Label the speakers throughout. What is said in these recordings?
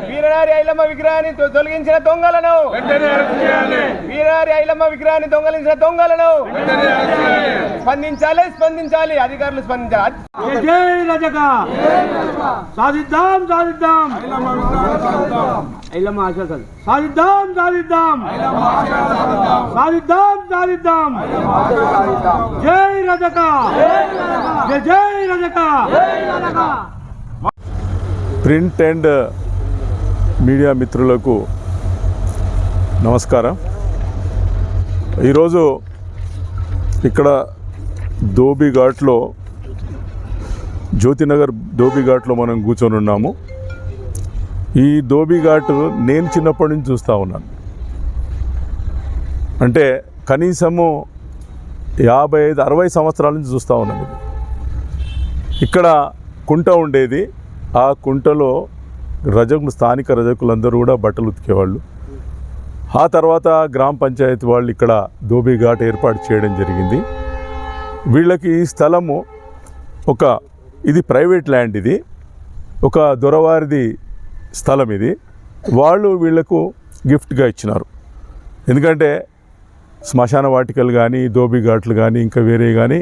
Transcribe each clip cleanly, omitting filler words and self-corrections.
Speaker 1: వీరనారి ఐలమ్మ విగ్రహాన్ని తొలగించిన దొంగలను, వీరనారి ఐలమ్మ విగ్రహాన్ని దొంగలించిన దొంగలను స్పందించాలి, స్పందించాలి, అధికారులు స్పందించాలి.
Speaker 2: జై రజక సాధిద్దాం, సాధిద్దాం ఐలమ్మ ఆశీస్సులు సాధిద్దాం, సాధిద్దాం సాధిద్దాం, సాధిద్దాం. జై రజక, జై రజక.
Speaker 3: ప్రింట్ అండ్ మీడియా మిత్రులకు నమస్కారం. ఈరోజు ఇక్కడ ధోబీఘాట్లో, జ్యోతినగర్ ధోబీఘాట్లో మనం కూర్చొని ఉన్నాము. ఈ ధోబీఘాట్ నేను చిన్నప్పటి నుంచి చూస్తూ ఉన్నాను. అంటే కనీసము 55-60 సంవత్సరాల నుంచి చూస్తూ ఉన్నాను. ఇక్కడ కుంట ఉండేది. ఆ కుంటలో స్థానిక రజకులందరూ కూడా బట్టలు ఉతికేవాళ్ళు. ఆ తర్వాత గ్రామ పంచాయతీ వాళ్ళు ఇక్కడ ధోబీఘాట్ ఏర్పాటు చేయడం జరిగింది. వీళ్ళకి ఈ స్థలము ఇది ప్రైవేట్ ల్యాండ్, ఇది ఒక దొరవారిది స్థలం. ఇది వాళ్ళు వీళ్లకు గిఫ్ట్గా ఇచ్చినారు. ఎందుకంటే శ్మశాన వాటికలు కానీ, ధోబీఘాట్లు కానీ, ఇంకా వేరే కానీ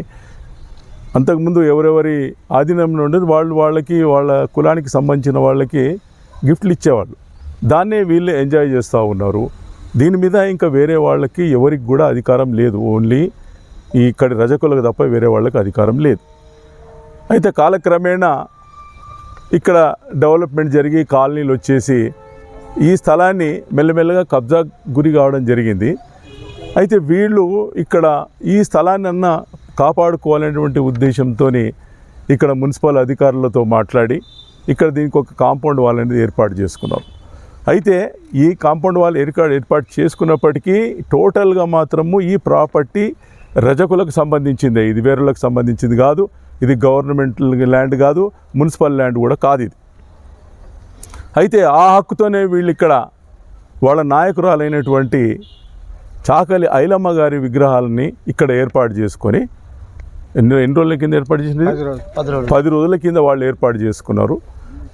Speaker 3: అంతకుముందు ఎవరెవరి ఆధీనంలో ఉండేది వాళ్ళకి వాళ్ళ కులానికి సంబంధించిన వాళ్ళకి గిఫ్ట్లు ఇచ్చేవాళ్ళు. దాన్నే వీళ్ళే ఎంజాయ్ చేస్తూ ఉన్నారు. దీని మీద ఇంకా వేరే వాళ్ళకి ఎవరికి కూడా అధికారం లేదు. ఓన్లీ ఇక్కడి రజకులకు తప్ప వేరే వాళ్ళకి అధికారం లేదు. అయితే కాలక్రమేణా ఇక్కడ డెవలప్మెంట్ జరిగి కాలనీలు వచ్చేసి ఈ స్థలాన్ని మెల్లమెల్లగా కబ్జా గురి కావడం జరిగింది. అయితే వీళ్ళు ఇక్కడ ఈ స్థలాన్ని కాపాడుకోవాలనేటువంటి ఉద్దేశంతో ఇక్కడ మున్సిపల్ అధికారులతో మాట్లాడి ఇక్కడ దీనికి ఒక కాంపౌండ్ వాల్ అనేది ఏర్పాటు చేసుకున్నారు. అయితే ఈ కాంపౌండ్ వాల్ ఏర్పాటు చేసుకున్నప్పటికీ టోటల్గా మాత్రము ఈ ప్రాపర్టీ రజకులకు సంబంధించిందే. ఇది వేరేలకు సంబంధించింది కాదు. ఇది గవర్నమెంట్ ల్యాండ్ కాదు, మున్సిపల్ ల్యాండ్ కూడా కాదు ఇది. అయితే ఆ హక్కుతోనే వీళ్ళు ఇక్కడ వాళ్ళ నాయకురాలైనటువంటి చాకలి ఐలమ్మ గారి విగ్రహాలని ఇక్కడ ఏర్పాటు చేసుకొని ఎన్ని రోజుల కింద ఏర్పాటు చేసింది? 10 రోజుల కింద వాళ్ళు ఏర్పాటు చేసుకున్నారు.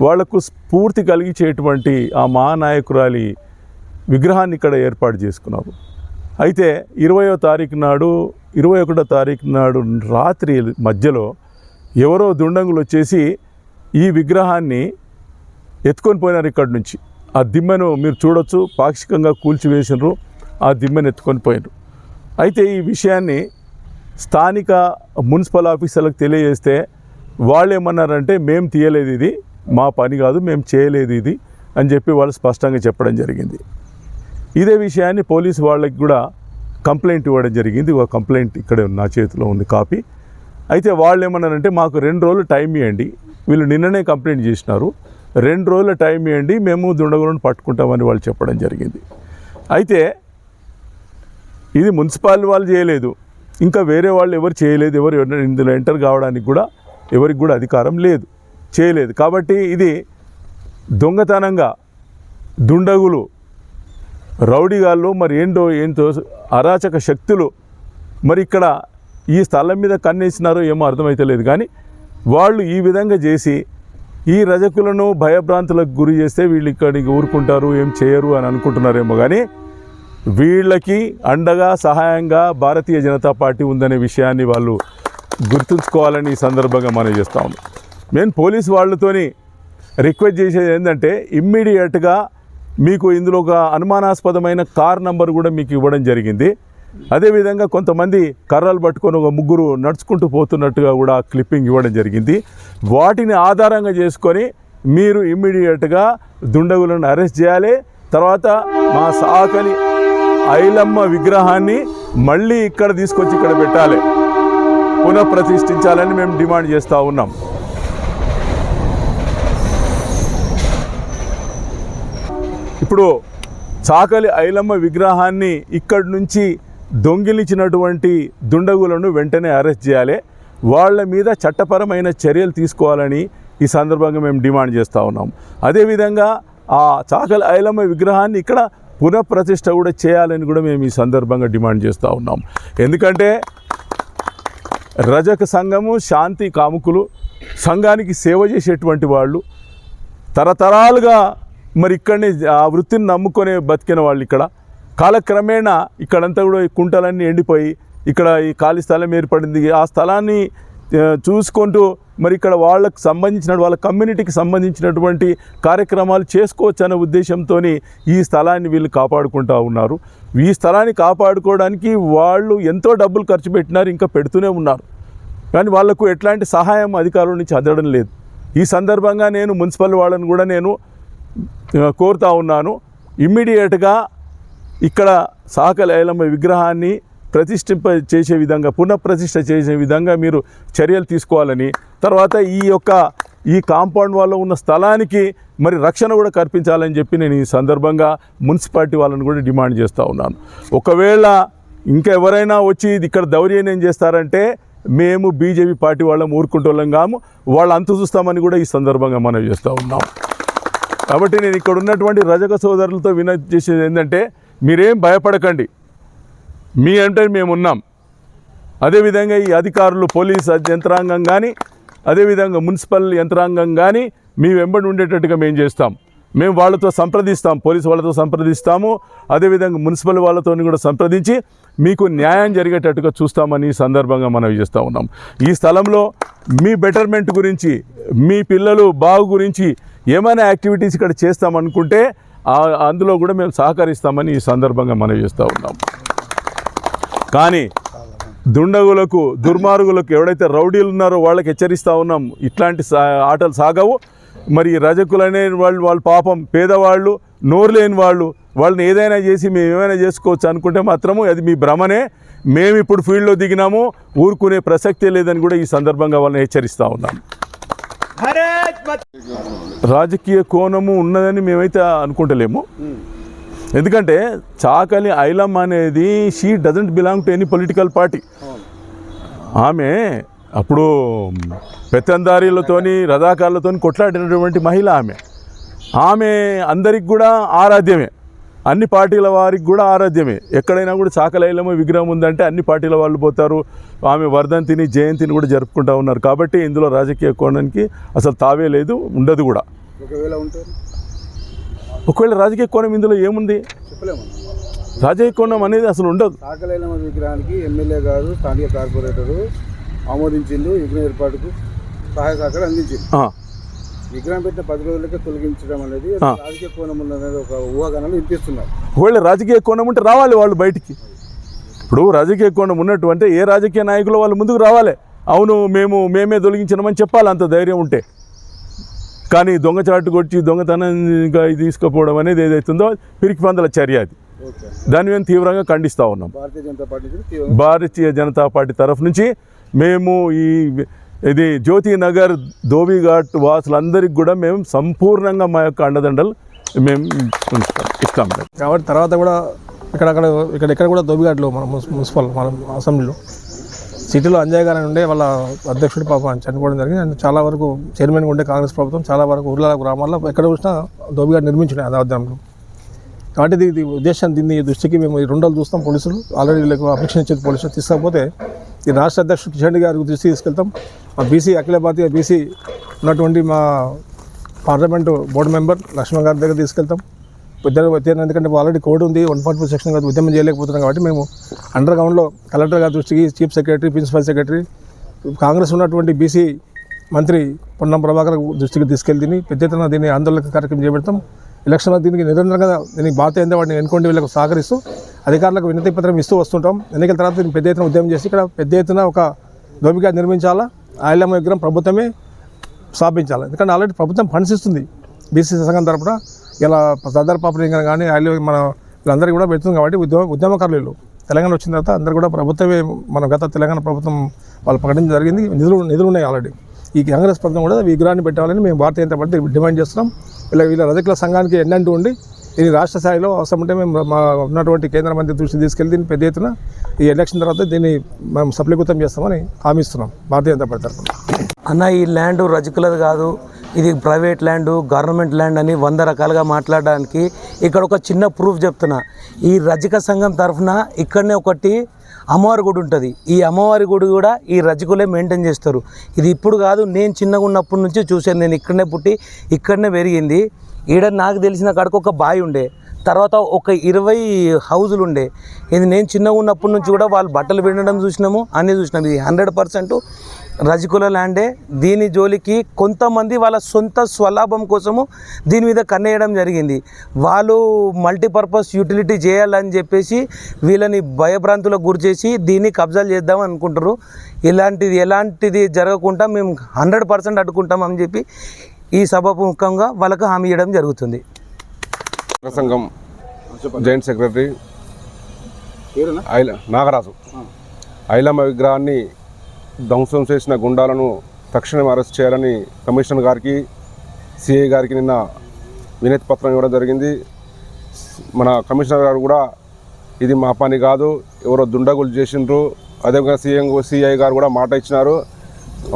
Speaker 3: వాళ్లకు స్ఫూర్తి కలిగించేటువంటి ఆ మహానాయకురాలి విగ్రహాన్ని ఇక్కడ ఏర్పాటు చేసుకున్నారు. అయితే 20వ తారీఖు నాడు 21వ తారీఖు నాడు రాత్రి మధ్యలో ఎవరో దుండంగులు వచ్చేసి ఈ విగ్రహాన్ని ఎత్తుకొని పోయినారు. ఇక్కడి నుంచి ఆ దిమ్మను మీరు చూడొచ్చు, పాక్షికంగా కూల్చివేసినారు. ఆ దిమ్మను ఎత్తుకొని పోయినారు. అయితే ఈ విషయాన్ని స్థానిక మున్సిపల్ ఆఫీసర్లకు తెలియజేస్తే వాళ్ళు ఏమన్నారంటే, మేము తీయలేదు, ఇది మా పని కాదు, మేము చేయలేదు ఇది అని చెప్పి వాళ్ళు స్పష్టంగా చెప్పడం జరిగింది. ఇదే విషయాన్ని పోలీసు వాళ్ళకి కూడా కంప్లైంట్ ఇవ్వడం జరిగింది. ఒక కంప్లైంట్ ఇక్కడ నా చేతిలో ఉంది, కాపీ. అయితే వాళ్ళు ఏమన్నారంటే, మాకు 2 రోజులు టైం ఇవ్వండి. వీళ్ళు నిన్ననే కంప్లైంట్ చేసినారు. 2 రోజుల టైం ఇవ్వండి, మేము దుండగులను పట్టుకుంటామని వాళ్ళు చెప్పడం జరిగింది. అయితే ఇది మున్సిపాలిటీ వాళ్ళు చేయలేదు, ఇంకా వేరే వాళ్ళు ఎవరు చేయలేదు. ఎవరు ఇందులో ఎంటర్ కావడానికి కూడా ఎవరికి కూడా అధికారం లేదు, చేయలేదు. కాబట్టి ఇది దొంగతనంగా దుండగులు, రౌడీగాళ్ళు, మరి ఏంటో అరాచక శక్తులు మరి ఇక్కడ ఈ స్థలం మీద కన్నేసినారో ఏమో అర్థమైతలేదు. కానీ వాళ్ళు ఈ విధంగా చేసి ఈ రజకులను భయభ్రాంతులకు గురి చేస్తే వీళ్ళు ఇక్కడికి ఊరుకుంటారు, ఏం చేయరు అని అనుకుంటున్నారేమో. కానీ వీళ్ళకి అండగా సహాయంగా భారతీయ జనతా పార్టీ ఉందనే విషయాన్ని వాళ్ళు గుర్తుంచుకోవాలని ఈ సందర్భంగా మనం చేస్తూ ఉన్నాం. నేను పోలీసు వాళ్ళతోని రిక్వెస్ట్ చేసేది ఏంటంటే, ఇమ్మీడియట్గా మీకు ఇందులో ఒక అనుమానాస్పదమైన కార్ నంబర్ కూడా మీకు ఇవ్వడం జరిగింది. అదేవిధంగా కొంతమంది కర్రలు పట్టుకొని ఒక 3 నడుచుకుంటూ పోతున్నట్టుగా కూడా క్లిప్పింగ్ ఇవ్వడం జరిగింది. వాటిని ఆధారంగా చేసుకొని మీరు ఇమ్మీడియట్గా దుండగులను అరెస్ట్ చేయాలి. తర్వాత మా సాకలి ఐలమ్మ విగ్రహాన్ని మళ్ళీ ఇక్కడ తీసుకొచ్చి ఇక్కడ పెట్టాలి, పునఃప్రతిష్ఠించాలని మేము డిమాండ్ చేస్తూ ఉన్నాం. ఇప్పుడు చాకలి ఐలమ్మ విగ్రహాన్ని ఇక్కడి నుంచి దొంగిలించినటువంటి దుండగులను వెంటనే అరెస్ట్ చేయాలి. వాళ్ళ మీద చట్టపరమైన చర్యలు తీసుకోవాలని ఈ సందర్భంగా మేము డిమాండ్ చేస్తూ ఉన్నాం. అదేవిధంగా ఆ చాకలి ఐలమ్మ విగ్రహాన్ని ఇక్కడ పునఃప్రతిష్ఠ కూడా చేయాలని కూడా మేము ఈ సందర్భంగా డిమాండ్ చేస్తూ ఉన్నాం. ఎందుకంటే రజక సంఘము శాంతి కాముకులు, సంఘానికి సేవ చేసేటువంటి వాళ్ళు, తరతరాలుగా మరి ఇక్కడనే ఆ వృత్తిని నమ్ముకొని బతికిన వాళ్ళు. ఇక్కడ కాలక్రమేణా ఇక్కడంతా కూడా ఈ కుంటలన్నీ ఎండిపోయి ఇక్కడ ఈ ఖాళీ స్థలం ఏర్పడింది. ఆ స్థలాన్ని చూసుకుంటూ మరి ఇక్కడ వాళ్ళకు సంబంధించిన వాళ్ళ కమ్యూనిటీకి సంబంధించినటువంటి కార్యక్రమాలు చేసుకోవచ్చు అనే ఉద్దేశంతో ఈ స్థలాన్ని వీళ్ళు కాపాడుకుంటూ ఉన్నారు. ఈ స్థలాన్ని కాపాడుకోవడానికి వాళ్ళు ఎంతో డబ్బులు ఖర్చు పెట్టినారు, ఇంకా పెడుతూనే ఉన్నారు. కానీ వాళ్లకు ఎట్లాంటి సహాయం అధికారుల నుంచి అందడం లేదు. ఈ సందర్భంగా నేను మున్సిపల్ వాళ్ళని కూడా నేను కోరుతా ఉన్నాను, ఇమ్మీడియట్గా ఇక్కడ సాకలి ఐలమ్మ విగ్రహాన్ని చేసే విధంగా, పునఃప్రతిష్ఠ చేసే విధంగా మీరు చర్యలు తీసుకోవాలని, తర్వాత ఈ కాంపౌండ్ వాళ్ళ ఉన్న స్థలానికి మరి రక్షణ కూడా కల్పించాలని చెప్పి నేను ఈ సందర్భంగా మున్సిపాలిటీ వాళ్ళని కూడా డిమాండ్ చేస్తూ ఉన్నాను. ఒకవేళ ఇంకా ఎవరైనా వచ్చి ఇక్కడ దౌర్జన్యం చేస్తారంటే మేము బీజేపీ పార్టీ వాళ్ళం ఊరుకుంటోళ్ళం కాము, వాళ్ళు అంతు చూస్తామని కూడా ఈ సందర్భంగా మనం చేస్తూ ఉన్నాం. కాబట్టి నేను ఇక్కడ ఉన్నటువంటి రజక సోదరులతో వినతి చేసేది ఏంటంటే, మీరేం భయపడకండి, మీ అంటే మేమున్నాం. అదేవిధంగా ఈ అధికారులు, పోలీస్ యంత్రాంగం కానీ, అదేవిధంగా మున్సిపల్ యంత్రాంగం కానీ మీ వెంబడి ఉండేటట్టుగా మేము చేస్తాం. మేము వాళ్ళతో సంప్రదిస్తాం, పోలీసు వాళ్ళతో సంప్రదిస్తాము, అదేవిధంగా మున్సిపల్ వాళ్ళతో కూడా సంప్రదించి మీకు న్యాయం జరిగేటట్టుగా చూస్తామని ఈ సందర్భంగా మనం చేస్తూ ఉన్నాం. ఈ స్థలంలో మీ బెటర్మెంట్ గురించి, మీ పిల్లలు బాగు గురించి ఏమైనా యాక్టివిటీస్ ఇక్కడ చేస్తామనుకుంటే అందులో కూడా మేము సహకరిస్తామని ఈ సందర్భంగా మనం చేస్తూ ఉన్నాం. కానీ దుండగులకు, దుర్మార్గులకు, ఎవడైతే రౌడీలు ఉన్నారో వాళ్ళకి హెచ్చరిస్తూ ఉన్నాం, ఇట్లాంటి ఆటలు సాగవు. మరి రజకులనే వాళ్ళు పాపం పేదవాళ్ళు, నోరు లేని వాళ్ళని ఏదైనా చేసి మేము ఏమైనా చేసుకోవచ్చు అనుకుంటే మాత్రము అది మీ భ్రమనే. మేము ఇప్పుడు ఫీల్డ్లో దిగినాము, ఊరుకునే ప్రసక్తే లేదని కూడా ఈ సందర్భంగా వాళ్ళని హెచ్చరిస్తూ ఉన్నాం. రాజకీయ కోణము ఉన్నదని మేమైతే అనుకుంటలేము. ఎందుకంటే చాకలి ఐలమ్మ అనేది she doesn't belong to any political party. ఆమె అప్పుడు పెత్తందారీలతోని, రజాకారులతోని కొట్లాడినటువంటి మహిళ ఆమె అందరికి కూడా ఆరాధ్యమే, అన్ని పార్టీల వారికి కూడా ఆరాధ్యమే. ఎక్కడైనా కూడా చాకలి ఐలమ్మ విగ్రహం ఉందంటే అన్ని పార్టీల వాళ్ళు పోతారు. ఆమె వర్ధంతిని, జయంతిని కూడా జరుపుకుంటూ ఉన్నారు. కాబట్టి ఇందులో రాజకీయ కోణానికి అసలు తావే లేదు, ఉండదు కూడా. ఒకవేళ రాజకీయ కోణం ఇందులో ఏముంది? రాజకీయ కోణం అనేది అసలు ఉండదు.
Speaker 4: చాకలి ఐలమ్మ విగ్రహానికి ఎమ్మెల్యే గారు, స్థానిక కార్పొరేటరు ఆమోదించిండు, విగ్రహం ఏర్పాటుకు సహాయ సహకారం అందించింది. విగ్రహం పెట్టిన 10 రోజులకే తొలగించడం అనేది రాజకీయ కోణం ఉన్నది ఒక ఊహాగానాలు వినిపిస్తున్నారు.
Speaker 3: ఒకవేళ రాజకీయ కోణం ఉంటే రావాలి వాళ్ళు బయటికి. ఇప్పుడు రాజకీయ కోణం ఉన్నట్టు ఏ రాజకీయ నాయకులు వాళ్ళు ముందుకు రావాలి, అవును మేమే తొలగించినామని చెప్పాలి, అంత ధైర్యం ఉంటే. కానీ దొంగచాటు కొట్టి దొంగతనంగా తీసుకుపోవడం అనేది ఏదైతుందో పిరికి పందల చర్య అది. దాన్ని మేము తీవ్రంగా ఖండిస్తూ ఉన్నాం. భారతీయ జనతా పార్టీ తరఫు నుంచి మేము ఇది జ్యోతినగర్, ధోబీఘాట్ వాసులందరికీ కూడా మేము సంపూర్ణంగా మా యొక్క అండదండలు మేము ఇస్తాం.
Speaker 5: కాబట్టి తర్వాత కూడా ఇక్కడ కూడా ధోబీఘాట్లో మన మున్సిపల్ మన అసెంబ్లీలో సిటీలో అంజయ్ గారు ఉండే వాళ్ళ అధ్యక్షుడు పాపం చనిపోవడం జరిగింది. అండ్ చాలా వరకు చైర్మన్గా ఉండే కాంగ్రెస్ ప్రభుత్వం చాలా వరకు ఊర్ల గ్రామాల్లో ఎక్కడ చూసినా ధోబీఘాట్ నిర్మించినాయి అదాధ్యంలో. కాబట్టి ఇది ఉద్దేశం, దీన్ని దృష్టికి మేము 2 రోజులు చూస్తాం. పోలీసులు ఆల్రెడీ వీళ్ళకి అపేక్ష ఇచ్చేది పోలీసులు తీసుకపోతే ఈ రాష్ట్ర అధ్యక్షుడు కిషన్ రెడ్డి గారికి దృష్టి తీసుకెళ్తాం. మా బీసీ, అఖిల భారతీయ బీసీ ఉన్నటువంటి మా పార్లమెంటు బోర్డు మెంబర్ లక్ష్మణ్ గారి దగ్గర తీసుకెళ్తాం. ఎందుకంటే ఆల్రెడీ కోడ్ ఉంది, 144 సెక్షన్ కాదు, ఉద్యమం చేయలేకపోతున్నాం. కాబట్టి మేము అండర్ గ్రౌండ్లో కలెక్టర్ గారి దృష్టికి, chief secretary, principal secretary, Congress ఉన్నటువంటి బీసీ మంత్రి పొన్నం ప్రభాకర్ దృష్టికి తీసుకెళ్తే పెద్ద ఎత్తున దీన్ని ఆందోళన కార్యక్రమం చేపడతాం. ఎలక్షన్లో దీనికి నిరంతరంగా దీనికి బాధ్యత ఏందో వాటిని ఎన్నుకోండి వీళ్ళకు సహకరిస్తూ అధికారులకు వినతి పత్రం ఇస్తూ వస్తుంటాం. ఎన్నికల తర్వాత దీన్ని పెద్ద ఎత్తున ఉద్యమం చేసి ఇక్కడ పెద్ద ఎత్తున ఒక ధోబీఘాట్ నిర్మించాలా, ఐలమ్మ విగ్రహం ప్రభుత్వమే స్థాపించాలి. ఎందుకంటే ఆల్రెడీ ప్రభుత్వం ఫండ్స్ ఇస్తుంది బీసీ సంఘం తరపున. ఇలా సర్దార్ పాపలింగం కానీ మన వీళ్ళందరికీ కూడా పెడుతుంది. కాబట్టి ఉద్యమకారులు తెలంగాణ వచ్చిన తర్వాత అందరూ కూడా ప్రభుత్వమే, మన గత తెలంగాణ ప్రభుత్వం వాళ్ళు ప్రకటించడం జరిగింది. నిధులు ఉన్నాయి ఆల్రెడీ. ఈ కాంగ్రెస్ ప్రభుత్వం కూడా విగ్రహాన్ని పెట్టాలని మేము భారతీయ జనతా పార్టీ డిమాండ్ చేస్తున్నాం. వీళ్ళ రజకుల సంఘానికి ఎన్నంటూ ఉండి దీన్ని రాష్ట్ర స్థాయిలో అవసరం ఉంటే మేము మా ఉన్నటువంటి కేంద్ర మంత్రి దృష్టి తీసుకెళ్ళి దీన్ని పెద్ద ఎత్తున ఈ ఎలక్షన్ తర్వాత దీన్ని మేము సఫలీకృతం చేస్తామని హామీ ఇస్తున్నాం భారతీయ జనతా పార్టీ తరఫున.
Speaker 6: అన్న, ఈ ల్యాండ్ రజకులది కాదు, ఇది ప్రైవేట్ ల్యాండ్, గవర్నమెంట్ ల్యాండ్ అని 100 రకాలుగా మాట్లాడడానికి ఇక్కడ ఒక చిన్న ప్రూఫ్ చెప్తున్నా. ఈ రజక సంఘం తరఫున ఇక్కడనే ఒకటి అమ్మవారి గుడి ఉంటుంది. ఈ అమ్మవారి గుడి కూడా ఈ రజకులే మెయింటైన్ చేస్తారు. ఇది ఇప్పుడు కాదు, నేను చిన్నగా ఉన్నప్పటి నుంచి చూశాను. నేను ఇక్కడనే పుట్టి ఇక్కడనే పెరిగింది. ఈడ నాకు తెలిసిన కాడికి ఒక బావి ఉండే, తర్వాత ఒక 20 హౌజులు ఉండే. ఇది నేను చిన్నగా ఉన్నప్పటి నుంచి కూడా వాళ్ళు బట్టలు పిండడం చూసినాము, అన్నీ చూసినాము. ఇది 100% రజకుల ల్యాండే. దీని జోలికి కొంతమంది వాళ్ళ సొంత స్వలాభం కోసము దీని మీద కన్నేయడం జరిగింది. వాళ్ళు మల్టీపర్పస్ యూటిలిటీ చేయాలని చెప్పేసి వీళ్ళని భయభ్రాంతులకు గురి చేసి దీన్ని కబ్జాలు చేద్దామని అనుకుంటారు. ఎలాంటిది జరగకుండా మేము 100% అడ్డుకుంటామని చెప్పి ఈ సభాముఖంగా వాళ్ళకు హామీ ఇవ్వడం జరుగుతుంది.
Speaker 7: సంఘం జాయింట్ సెక్రటరీ నాగరాజు. ఐలమ్మ విగ్రహాన్ని ధ్వంసం చేసిన గుండాలను తక్షణం అరెస్ట్ చేయాలని కమిషనర్ గారికి, సిఐ గారికి నిన్న వినతి పత్రం ఇవ్వడం జరిగింది. మన కమిషనర్ గారు కూడా ఇది మా పని కాదు, ఎవరో దుండగులు చేసిండ్రు. అదేవిధంగా సిఐ గారు కూడా మాట ఇచ్చినారు.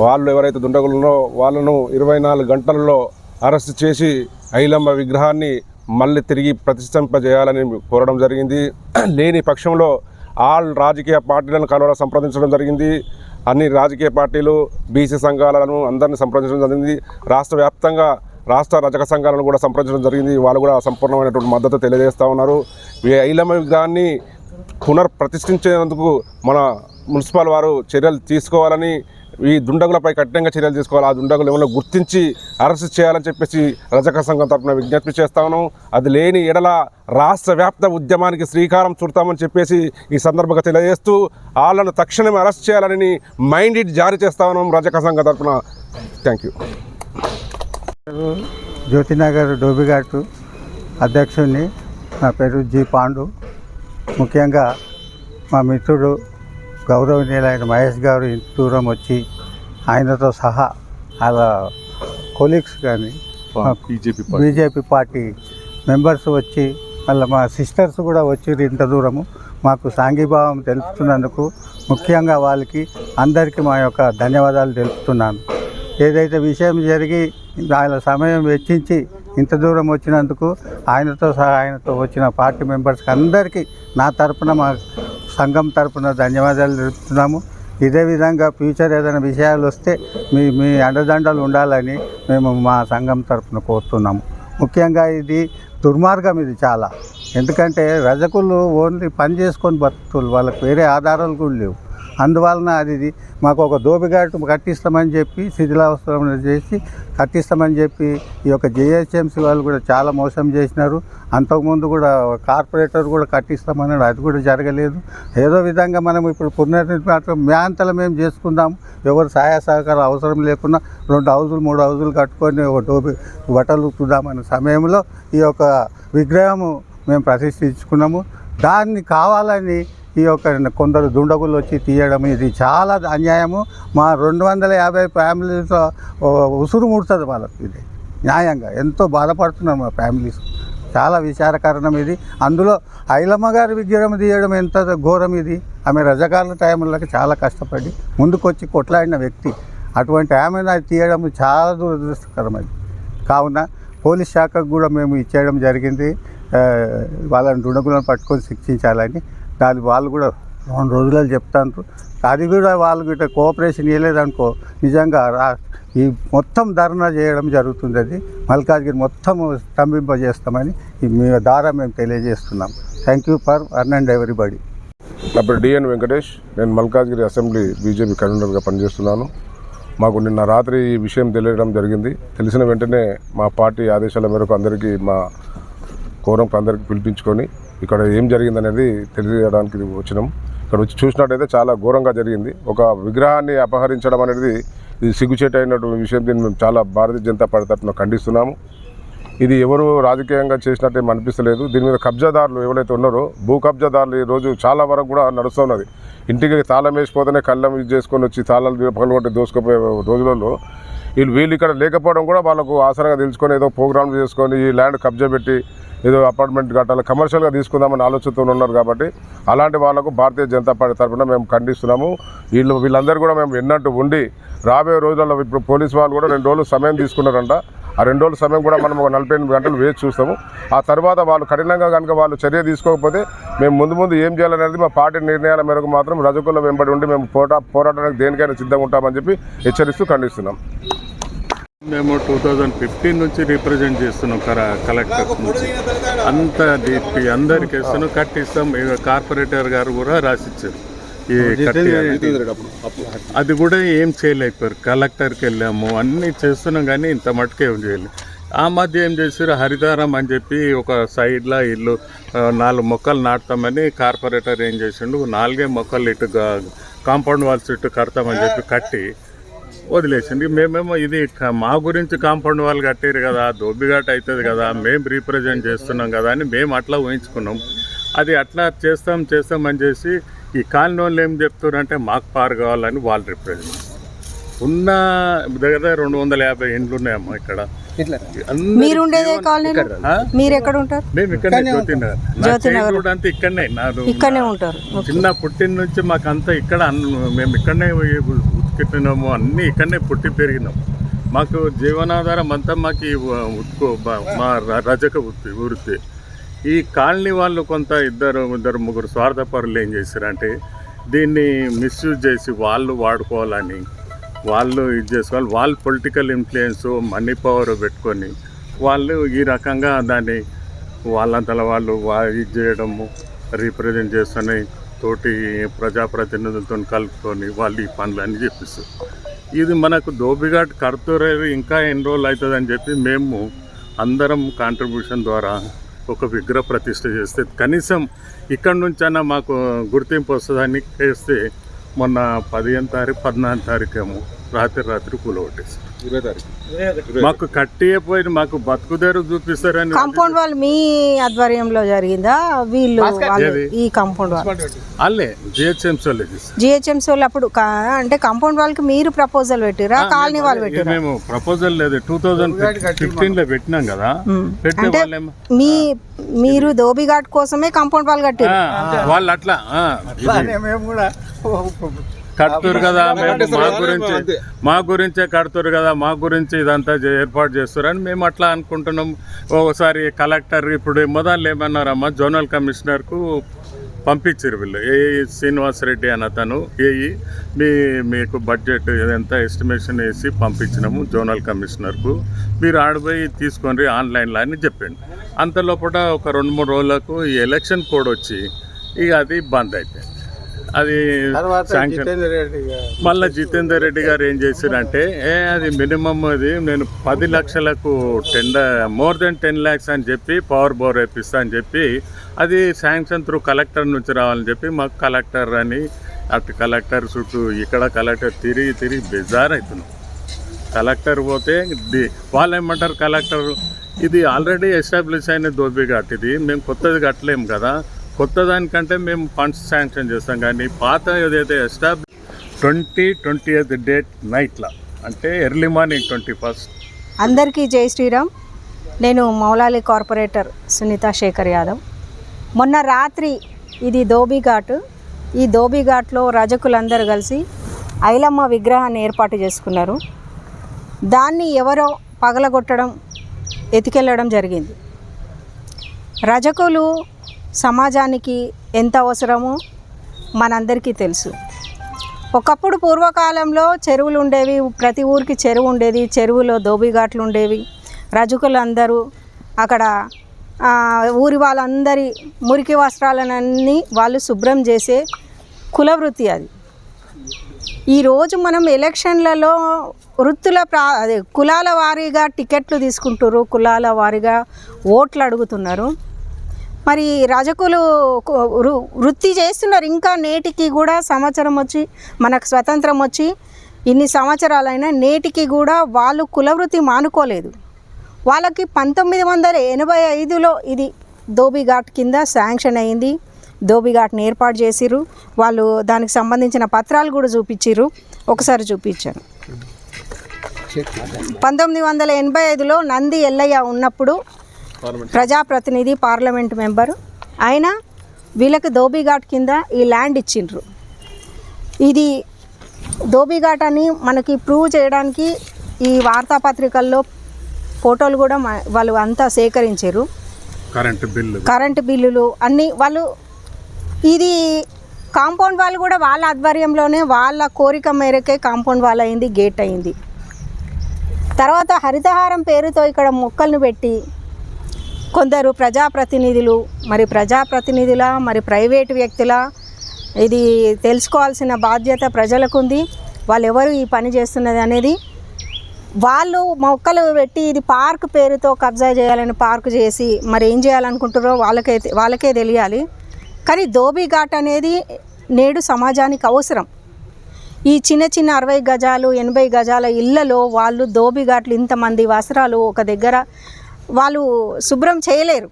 Speaker 7: వాళ్ళు ఎవరైతే దుండగులు ఉన్నారో వాళ్ళను 24 గంటల్లో అరెస్ట్ చేసి ఐలమ్మ విగ్రహాన్ని మళ్ళీ తిరిగి ప్రతిష్ఠింపజేయాలని కోరడం జరిగింది. లేని పక్షంలో ఆల్ రాజకీయ పార్టీలను సంప్రదించడం జరిగింది. అన్ని రాజకీయ పార్టీలు, బీసీ సంఘాలను అందరినీ సంప్రదించడం జరిగింది. రాష్ట్ర వ్యాప్తంగా రాష్ట్ర రజక సంఘాలను కూడా సంప్రదించడం జరిగింది. వాళ్ళు కూడా సంపూర్ణమైనటువంటి మద్దతు తెలియజేస్తూ ఉన్నారు. ఈ ఐలమ్మ విగ్రహాన్ని పునర్ప్రతిష్ఠించేందుకు మన మున్సిపల్ వారు చర్యలు తీసుకోవాలని, ఈ దుండగులపై కఠినంగా చర్యలు తీసుకోవాలి. ఆ దుండగులు ఏమైనా గుర్తించి అరెస్ట్ చేయాలని చెప్పేసి రజక సంఘం తరఫున విజ్ఞప్తి చేస్తా ఉన్నాం. అది లేని ఎడల రాష్ట్ర వ్యాప్త ఉద్యమానికి శ్రీకారం చుడతామని చెప్పేసి ఈ సందర్భంగా తెలియజేస్తూ వాళ్ళను తక్షణమే అరెస్ట్ చేయాలని మైండ్ ఇట్ జారీ చేస్తా ఉన్నాం రజక సంఘం తరఫున. Thank you.
Speaker 8: జ్యోతినగర్ డోబిఘాట్ అధ్యక్షుడిని. నా పేరు జి పాండు. ముఖ్యంగా మా మిత్రుడు గౌరవనీయులైన మహేష్ గారు ఇంత దూరం వచ్చి ఆయనతో సహా వాళ్ళ కొలీగ్స్ కానీ బీజేపీ పార్టీ మెంబర్స్ వచ్చి మళ్ళీ మా సిస్టర్స్ కూడా వచ్చి ఇంత దూరము మాకు సాంఘీభావం తెలుపుతున్నందుకు ముఖ్యంగా వాళ్ళకి అందరికీ మా యొక్క ధన్యవాదాలు తెలుపుతున్నాను. ఏదైతే విషయం జరిగి ఆయన సమయం వెచ్చించి ఇంత దూరం వచ్చినందుకు ఆయనతో వచ్చిన పార్టీ మెంబర్స్కి అందరికీ నా తరపున, మా సంఘం తరపున ధన్యవాదాలు తెలుపుతున్నాము. ఇదే విధంగా ఫ్యూచర్ ఏదైనా విషయాలు వస్తే మీ అండదండలు ఉండాలని మేము మా సంఘం తరపున కోరుతున్నాము. ముఖ్యంగా ఇది దుర్మార్గం, ఇది చాలా. ఎందుకంటే రజకులు ఓన్లీ పని చేసుకొని బతుకులు, వాళ్ళకి వేరే ఆధారాలు కూడా లేవు. అందువలన అది మాకు ఒక దోబిఘాట్ కట్టిస్తామని చెప్పి శిథిలావస్థ చేసి కట్టిస్తామని చెప్పి ఈ యొక్క జేహెచ్ఎంసీ వాళ్ళు కూడా చాలా మోసం చేసినారు. అంతకుముందు కూడా కార్పొరేటర్ కూడా కట్టిస్తామన్నాడు, అది కూడా జరగలేదు. ఏదో విధంగా మనం ఇప్పుడు పునర్నిర్మాణం మ్యాంతల మేము చేసుకుందాం, ఎవరు సహాయ సహకారం అవసరం లేకుండా 2 హౌజులు 3 హౌజులు కట్టుకొని ఒక బట్టలు ఉతుకుదామనే సమయంలో ఈ యొక్క విగ్రహము మేము ప్రతిష్ఠించుకున్నాము. దాన్ని కావాలని ఈ యొక్క కొందరు దుండగులు వచ్చి తీయడం ఇది చాలా అన్యాయము. మా 250 ఫ్యామిలీతో ఉసురు ముడుతుంది వాళ్ళకి. ఇది న్యాయంగా ఎంతో బాధపడుతున్నారు మా ఫ్యామిలీస్. చాలా విచారకరణం ఇది. అందులో ఐలమ్మ గారి విగ్రహం తీయడం ఎంత ఘోరం ఇది. ఆమె రజకాల టైంలోకి చాలా కష్టపడి ముందుకొచ్చి కొట్లాడిన వ్యక్తి. అటువంటి ఆమెను అది తీయడం చాలా దురదృష్టకరమైంది. కావున పోలీస్ శాఖకు కూడా మేము ఇచ్చేయడం జరిగింది. వాళ్ళని దుండగులను పట్టుకొని శిక్షించాలని. దాని వాళ్ళు కూడా 2 రోజులలో చెప్తాను. అది కూడా వాళ్ళు గిట్ట కోఆపరేషన్ ఇవ్వలేదనుకో నిజంగా ఈ మొత్తం ధర్నా చేయడం జరుగుతుంది. అది మల్కాజ్గిరి మొత్తం స్తంభింపజేస్తామని మీ ద్వారా మేము తెలియజేస్తున్నాం. Thank you for and everybody.
Speaker 7: నా పేరు డిఎన్ వెంకటేష్. నేను మల్కాజ్గిరి అసెంబ్లీ బీజేపీ కన్వీనర్గా పనిచేస్తున్నాను. మాకు నిన్న రాత్రి ఈ విషయం తెలియడం జరిగింది. తెలిసిన వెంటనే మా పార్టీ ఆదేశాల మేరకు అందరికీ మా కోరంకు అందరికీ పిలిపించుకొని ఇక్కడ ఏం జరిగిందనేది తెలియజేయడానికి వచ్చినాం. ఇక్కడ వచ్చి చూసినట్టయితే చాలా ఘోరంగా జరిగింది. ఒక విగ్రహాన్ని అపహరించడం అనేది ఇది సిగ్గుచేటు అయినటువంటి విషయం. దీన్ని మేము చాలా భారతీయ జనతా పార్టీ తరఫున ఖండిస్తున్నాము. ఇది ఎవరు రాజకీయంగా చేసినట్టు ఏం అనిపిస్తలేదు. దీని మీద కబ్జాదారులు ఎవరైతే ఉన్నారో భూ కబ్జాదారులు ఈరోజు చాలా వరకు కూడా నడుస్తున్నది. ఇంటికి తాళం వేసిపోతేనే కళ్ళం యూజ్ చేసుకొని వచ్చి తాళాలు పగలగొట్టి దోసుకుపోయే రోజులలో వీళ్ళు ఇక్కడ లేకపోవడం కూడా వాళ్ళకు ఆసరాగా తెలుసుకొని ఏదో ప్రోగ్రాంలు చేసుకొని ఈ ల్యాండ్ కబ్జా పెట్టి ఏదో అపార్ట్మెంట్ కట్టాలి, కమర్షియల్గా తీసుకుందామని ఆలోచనతో ఉన్నారు. కాబట్టి అలాంటి వాళ్ళకు భారతీయ జనతా పార్టీ తరఫున మేము ఖండిస్తున్నాము. వీళ్ళందరూ కూడా మేము ఎన్నట్టు ఉండి రాబోయే రోజుల్లో ఇప్పుడు పోలీసు వాళ్ళు కూడా 2 రోజులు సమయం తీసుకున్నారంట. ఆ 2 రోజుల సమయం కూడా మనం ఒక 48 గంటలు వేచి చూస్తాము. ఆ తర్వాత వాళ్ళు కఠినంగా కనుక వాళ్ళు చర్య తీసుకోకపోతే మేము ముందు ఏం చేయాలనేది మా పార్టీ నిర్ణయాల మేరకు మాత్రం రజకుల వెంబడి ఉండి మేము పోరాటానికి దేనికైనా సిద్ధంగా ఉంటామని చెప్పి హెచ్చరిస్తూ ఖండిస్తున్నాం.
Speaker 9: మేము 2015 నుంచి రిప్రజెంట్ చేస్తున్నాం కలెక్టర్ నుంచి. అంత డిపి అందరికి ఇస్తున్నాం, కట్టిస్తాం. కార్పొరేటర్ గారు కూడా రాసిచ్చారు ఈ అది కూడా ఏం చేయలేకపోయారు. కలెక్టర్కి వెళ్ళాము, అన్నీ చేస్తున్నాం కానీ ఇంత మటుకు ఏం చేయలేదు. ఆ మధ్య ఏం చేశారు, హరితారం అని చెప్పి ఒక సైడ్లో ఇల్లు 4 మొక్కలు నాటుతామని కార్పొరేటర్ ఏం చేసిండు, 4 మొక్కలు ఇటు కాంపౌండ్ వాల్స్ ఇటు కడతామని చెప్పి కట్టి వదిలేసింది. మేమేమో ఇది మా గురించి కాంపౌండ్ వాళ్ళు కట్టారు కదా, దోబిఘాట్ అవుతుంది కదా, మేము రీప్రజెంట్ చేస్తున్నాం కదా అని మేము అట్లా ఊహించుకున్నాం. అది అట్లా చేస్తామని చేసి ఈ కాలనీ వాళ్ళు ఏం చెప్తారంటే మాకు పారు కావాలని వాళ్ళు రిప్రజెంట్ ఉన్న దగ్గర 250 ఇండ్లు ఉన్నాయమ్మా ఇక్కడ.
Speaker 10: మీరు ఉండేదే కాలనీలో? మీరు ఎక్కడ ఉంటారు?
Speaker 9: మేము ఇక్కడనే జ్యోతినగర్ అంతా ఇక్కడనే
Speaker 10: ఉంటారు.
Speaker 9: చిన్న పుట్టిన నుంచి మాకు అంతా ఇక్కడ మేము ఇక్కడనే ఉతికినాము, అన్నీ ఇక్కడనే పుట్టి పెరిగినాం. మాకు జీవనాధారం అంతా మాకు మా రజక వృత్తి. ఈ కాలనీ వాళ్ళు కొంత ఇద్దరు ముగ్గురు స్వార్థపరులు ఏం చేశారంటే దీన్ని మిస్యూజ్ చేసి వాళ్ళు వాడుకోవాలని వాళ్ళు ఇది చేసుకోవాలి. వాళ్ళు పొలిటికల్ ఇన్ఫ్లుయెన్స్, మనీ పవర్ పెట్టుకొని వాళ్ళు ఈ రకంగా దాన్ని వాళ్ళంతలో వాళ్ళు ఇది చేయడము, రీప్రజెంట్ చేస్తూనే తోటి ప్రజాప్రతినిధులతో కలుపుకొని వాళ్ళు ఈ పనులన్నీ చెప్పిస్తారు. ఇది మనకు దోబిఘాట్ కడుతురేవి ఇంకా ఎన్ని రోజులు అవుతుందని చెప్పి మేము అందరం కాంట్రిబ్యూషన్ ద్వారా ఒక విగ్రహ ప్రతిష్ఠ చేస్తే కనీసం ఇక్కడ నుంచైనా మాకు గుర్తింపు వస్తుందని చేస్తే మొన్న 15వ తారీఖు 14వ తారీఖు ఏమో రాత్రి కూలగొట్టేసి
Speaker 7: 20వ తారీఖు
Speaker 9: మాకు కట్టిపోయి మాకు బతుకుదేరు చూపిస్తారని.
Speaker 10: కాంపౌండ్ వాళ్ళు మీ ఆధ్వర్యంలో జరిగిందా? వీళ్ళు ఈ కాంపౌండ్
Speaker 9: వాళ్ళే జిహెచ్ఎంసీ
Speaker 10: వాళ్ళు అప్పుడు అంటే కాంపౌండ్ వాళ్ళకి మీరు ప్రపోజల్ పెట్టిరా, కాలనీ వాళ్ళు పెట్టిరా?
Speaker 9: మేము ప్రపోజల్ లేదు, 2015లో పెట్టినాం కదా.
Speaker 10: అంటే మీరు దోబిఘాట్ కోసమే కాంపౌండ్ వాళ్ళు కట్టారు.
Speaker 9: వాళ్ళు అట్లా కడుతురు కదా, మేము మా గురించే కడుతురు కదా, మా గురించి ఇదంతా ఏర్పాటు చేస్తారని మేము అట్లా అనుకుంటున్నాం. ఒకసారి కలెక్టర్ ఇప్పుడు మొదలు ఏమన్నారమ్మా, జోనల్ కమిషనర్కు పంపించారు వీళ్ళు, ఏఈ శ్రీనివాసరెడ్డి అని అతను ఏఈ, మీకు బడ్జెట్ ఎంత ఎస్టిమేషన్ వేసి పంపించినాము జోనల్ కమిషనర్కు, మీరు ఆడిపోయి తీసుకొని ఆన్లైన్లో అని చెప్పండి. అంతలోపల ఒక 2-3 రోజులకు ఈ ఎలక్షన్ కోడ్ వచ్చి ఇక అది బంద్ అయిపోయింది. అది శాంక్షన్ మళ్ళీ జితేందర్ రెడ్డి గారు ఏం చేశారంటే అది మినిమం అది నేను 10 లక్షలకు మోర్ దెన్ 10 lakhs అని చెప్పి పవర్ బోర్ వేపిస్తా అని చెప్పి అది శాంక్షన్ త్రూ కలెక్టర్ నుంచి రావాలని చెప్పి మాకు కలెక్టర్ అని అటు కలెక్టర్ చుట్టూ ఇక్కడ కలెక్టర్ తిరిగి బెజార్ అవుతున్నాం. కలెక్టర్ పోతే వాళ్ళు ఏమంటారు, కలెక్టర్ ఇది ఆల్రెడీ ఎస్టాబ్లిష్ అయిన దోబిఘాట్, ఇది మేము కొత్తది కట్టలేము కదా, కొత్త దానికంటే మేము ఫండ్స్ శాంక్షన్ చేస్తాం కానీ పాత ఏదైతే ఎస్టాబ్లిష్ 20th డేట్ నైట్లో అంటే ఎర్లీ మార్నింగ్ 21st.
Speaker 10: అందరికీ జై శ్రీరామ్. నేను మౌలాలి కార్పొరేటర్ సునీత శేఖర్ యాదవ్. మొన్న రాత్రి ఇది దోబిఘాట్, ఈ దోబిఘాట్లో రజకులందరూ కలిసి ఐలమ్మ విగ్రహాన్ని ఏర్పాటు చేసుకున్నారు. దాన్ని ఎవరో పగలగొట్టడం, ఎత్తుకెళ్ళడం జరిగింది. రజకులు సమాజానికి ఎంత అవసరమో మనందరికీ తెలుసు. ఒకప్పుడు పూర్వకాలంలో చెరువులు ఉండేవి, ప్రతి ఊరికి చెరువు ఉండేది, చెరువులో దోబిఘాట్లు ఉండేవి. రజకులందరూ అక్కడ ఊరి వాళ్ళందరి మురికి వస్త్రాలన్నీ వాళ్ళు శుభ్రం చేసే కులవృత్తి అది. ఈరోజు మనం ఎలక్షన్లలో కులాల వారీగా టికెట్లు తీసుకుంటారు, కులాల వారీగా ఓట్లు అడుగుతున్నారు. మరి రజకులు వృత్తి చేస్తున్నారు ఇంకా నేటికి కూడా. సంవత్సరం వచ్చి మనకు స్వతంత్రం వచ్చి ఇన్ని సంవత్సరాలైనా నేటికి కూడా వాళ్ళు కులవృత్తి మానుకోలేదు. వాళ్ళకి 1985లో ఇది దోబిఘాట్ కింద శాంక్షన్ అయింది. దోబిఘాట్ని ఏర్పాటు చేసిర్రు. వాళ్ళు దానికి సంబంధించిన పత్రాలు కూడా చూపించారు, ఒకసారి చూపించారు. 1985లో నంది ఎల్లయ్య ఉన్నప్పుడు ప్రజాప్రతినిధి, పార్లమెంట్ మెంబరు ఆయన వీళ్ళకి దోబిఘాట్ కింద ఈ ల్యాండ్ ఇచ్చిండ్రు. ఇది దోబిఘాట్ అని మనకి ప్రూవ్ చేయడానికి ఈ వార్తాపత్రికల్లో ఫోటోలు కూడా వాళ్ళు అంతా సేకరించారు. కరెంటు బిల్లులు అన్నీ వాళ్ళు, ఇది కాంపౌండ్ వాళ్ళు కూడా వాళ్ళ ఆధ్వర్యంలోనే వాళ్ళ కోరిక మేరకే కాంపౌండ్ వాల్ అయింది, గేట్ అయింది. తర్వాత హరితహారం పేరుతో ఇక్కడ మొక్కలను పెట్టి కొందరు ప్రజాప్రతినిధులు, మరి ప్రైవేటు వ్యక్తుల, ఇది తెలుసుకోవాల్సిన బాధ్యత ప్రజలకు ఉంది. వాళ్ళు ఎవరు ఈ పని చేస్తున్నది అనేది, వాళ్ళు మొక్కలు పెట్టి ఇది పార్క్ పేరుతో కబ్జా చేయాలని పార్క్ చేసి మరి ఏం చేయాలనుకుంటారో వాళ్ళకే తెలియాలి. కానీ ధోబీ ఘాట్ అనేది నేడు సమాజానికి అవసరం. ఈ చిన్న 60 గజాలు 80 గజాల ఇళ్లలో వాళ్ళు ధోబీ ఘాట్లు ఇంతమంది వస్త్రాలు ఒక దగ్గర వాళ్ళు శుభ్రం చేయలేరు.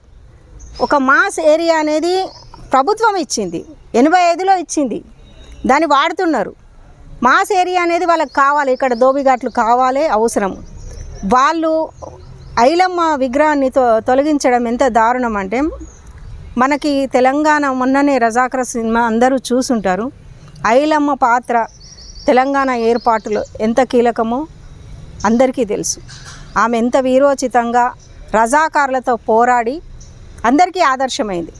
Speaker 10: ఒక మాస్ ఏరియా అనేది ప్రభుత్వం ఇచ్చింది, 85లో ఇచ్చింది, దాన్ని వాడుతున్నారు. మాస్ ఏరియా అనేది వాళ్ళకి కావాలి, ఇక్కడ ధోబీ ఘాట్లు కావాలి, అవసరం. వాళ్ళు ఐలమ్మ విగ్రహాన్ని తొలగించడం ఎంత దారుణం అంటే, మనకి తెలంగాణ మొన్ననే రజాకర్ సినిమా అందరూ చూసుంటారు. ఐలమ్మ పాత్ర తెలంగాణ ఏర్పాటులో ఎంత కీలకమో అందరికీ తెలుసు. ఆమె ఎంత వీరోచితంగా రజాకారులతో పోరాడి అందరికీ ఆదర్శమైంది.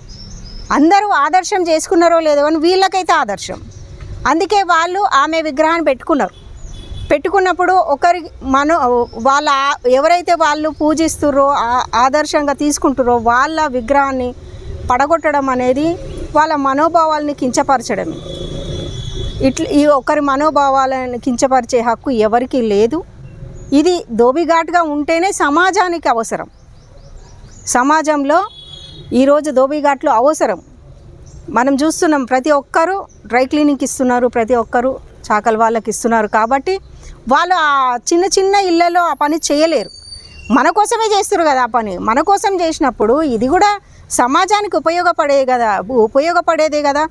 Speaker 10: అందరూ ఆదర్శం చేసుకున్నారో లేదో అని వీళ్ళకైతే ఆదర్శం. అందుకే వాళ్ళు ఆమె విగ్రహాన్ని పెట్టుకున్నప్పుడు వాళ్ళ ఎవరైతే వాళ్ళు పూజిస్తుర్రో ఆదర్శంగా తీసుకుంటారో వాళ్ళ విగ్రహాన్ని పడగొట్టడం అనేది వాళ్ళ మనోభావాలని కించపరచడమే. ఈ ఒకరి మనోభావాలను కించపరిచే హక్కు ఎవరికీ లేదు. ఇది ధోబీ ఘాట్గా ఉంటేనే సమాజానికి అవసరం. సమాజంలో ఈరోజు ధోబీ ఘాట్లు అవసరం. మనం చూస్తున్నాం, ప్రతి ఒక్కరూ డ్రై క్లీనింగ్కి ఇస్తున్నారు, ప్రతి ఒక్కరూ చాకలి వాళ్ళకి ఇస్తున్నారు. కాబట్టి వాళ్ళు ఆ చిన్న ఇళ్లలో ఆ పని చేయలేరు. మన కోసమే చేస్తారు కదా ఆ పని. మన కోసం చేసినప్పుడు ఇది కూడా సమాజానికి ఉపయోగపడేదే కదా.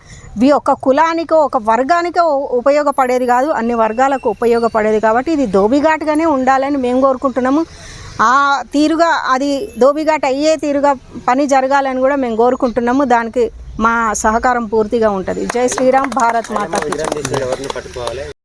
Speaker 10: ఒక కులానికో ఒక వర్గానికో ఉపయోగపడేది కాదు, అన్ని వర్గాలకు ఉపయోగపడేది. కాబట్టి ఇది ధోబీ ఘాట్గానే ఉండాలని మేము కోరుకుంటున్నాము. ఆ తీరుగా అది ధోబీ ఘాట్ అయ్యే తీరుగా పని జరగాలని కూడా మేము కోరుకుంటున్నాము. దానికి మా సహకారం పూర్తిగా ఉంటుంది. జై శ్రీరామ్, భారత్ మాతా.